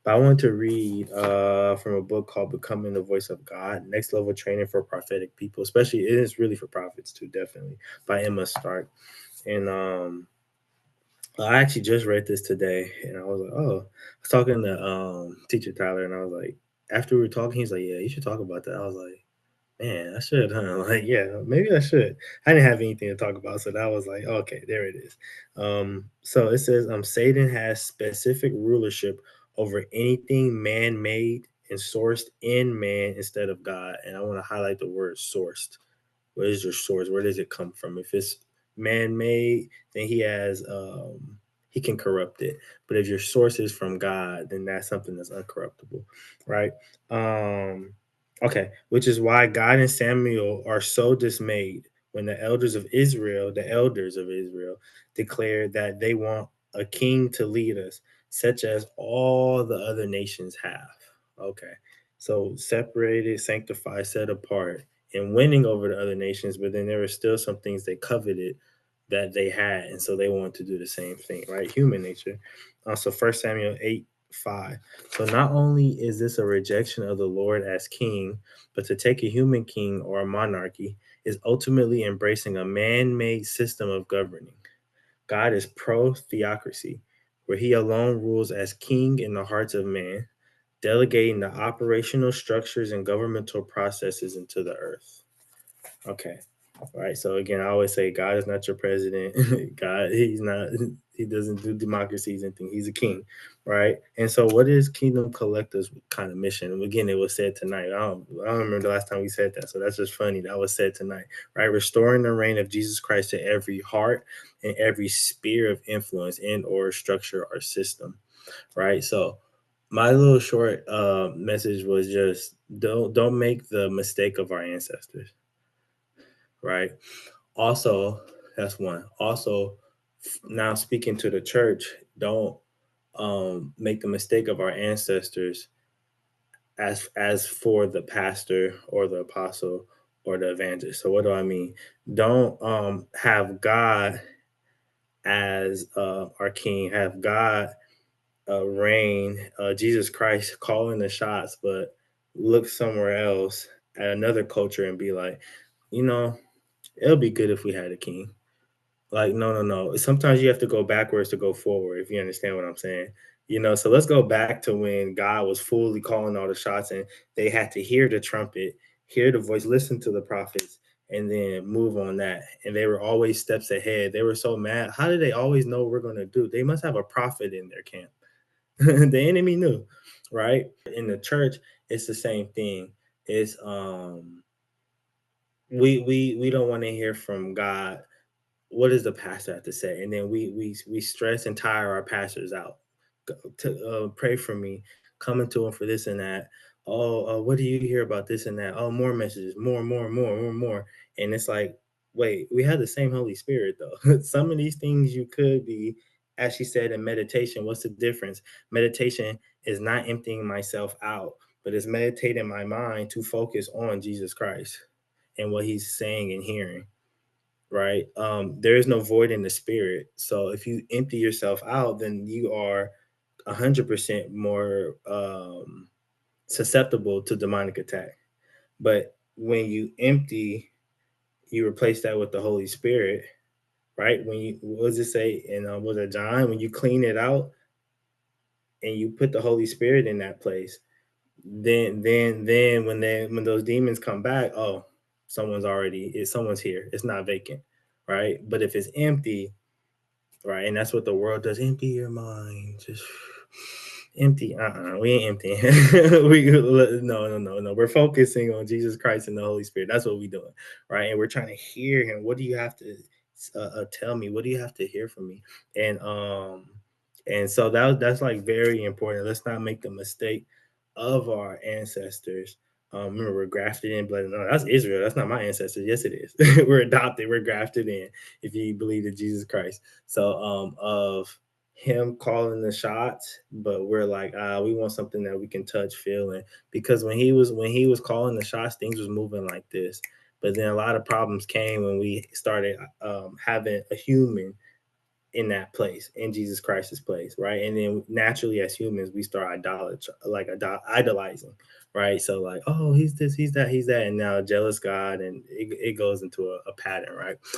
But I want to read from a book called Becoming the Voice of God, Next Level Training for Prophetic People, especially it is really for prophets too, definitely, by Emma Stark. And I actually just read this today, and I was like, oh, I was talking to teacher Tyler, and I was like, after we were talking, he's like, yeah, you should talk about that. I was like, man, I should, huh? Like, yeah, maybe I should. I didn't have anything to talk about, so that was like, okay, there it is. So it says, Satan has specific rulership over anything man-made and sourced in man instead of God. And I want to highlight the word sourced. Where is your source? Where does it come from? If it's man-made, then he can corrupt it. But if your source is from God, then that's something that's uncorruptible, right? Um, okay, which is why God and Samuel are so dismayed when the elders of Israel, declared that they want a king to lead us, such as all the other nations have. Okay, so separated, sanctified, set apart and winning over the other nations, but then there were still some things they coveted that they had, and so they wanted to do the same thing, right? Human nature. So 1 Samuel 8:5. So not only is this a rejection of the Lord as king, but to take a human king or a monarchy is ultimately embracing a man-made system of governing. God is pro-theocracy, where he alone rules as king in the hearts of man, delegating the operational structures and governmental processes into the earth. Okay. All right. So again, I always say God is not your president. God, he's not. He doesn't do democracies and things. He's a king, right? And so, what is Kingdom Collectors kind of mission? And again, it was said tonight. I don't remember the last time we said that, so that's just funny. That was said tonight, right? Restoring the reign of Jesus Christ to every heart and every sphere of influence and or structure or system, right? So, my little short message was just don't make the mistake of our ancestors, right? Also, that's one. Also, now speaking to the church, don't make the mistake of our ancestors as for the pastor or the apostle or the evangelist. So what do I mean? Don't have God as our king, have God reign, Jesus Christ calling the shots, but look somewhere else at another culture and be like, you know, it'll be good if we had a king. Like, no, no, no. Sometimes you have to go backwards to go forward, if you understand what I'm saying. So let's go back to when God was fully calling all the shots and they had to hear the trumpet, hear the voice, listen to the prophets, and then move on that. And they were always steps ahead. They were so mad. How did they always know what we're going to do? They must have a prophet in their camp. The enemy knew, right? In the church, it's the same thing. It's we don't want to hear from God. What does the pastor have to say? And then we stress and tire our pastors out. To pray for me, coming to him for this and that. Oh, what do you hear about this and that? Oh, more messages, more. And it's like, wait, we have the same Holy Spirit though. Some of these things you could be, as she said in meditation. What's the difference? Meditation is not emptying myself out, but it's meditating my mind to focus on Jesus Christ and what He's saying and hearing, right? There is no void in the spirit. So if you empty yourself out, then you are 100% more susceptible to demonic attack. But when you empty, you replace that with the Holy Spirit, right? When you, what does it say? And was it John? When you clean it out and you put the Holy Spirit in that place, then when those demons come back, oh, someone's here. It's not vacant, right? But if it's empty, right? And that's what the world does. Empty your mind. Just empty. We ain't emptying. No. We're focusing on Jesus Christ and the Holy Spirit. That's what we're doing, right? And we're trying to hear Him. What do you have to tell me? What do you have to hear from me? And so that's like very important. Let's not make the mistake of our ancestors. Remember, we're grafted in blood. No, that's Israel. That's not my ancestors. Yes, it is. We're adopted. We're grafted in. If you believe in Jesus Christ. So of him calling the shots, but we're like, we want something that we can touch, feel, and because when he was calling the shots, things was moving like this. But then a lot of problems came when we started having a human in that place, in Jesus Christ's place, right? And then naturally, as humans, we start idolizing, right? So like, oh, he's this, he's that, and now jealous God, and it goes into a pattern, right?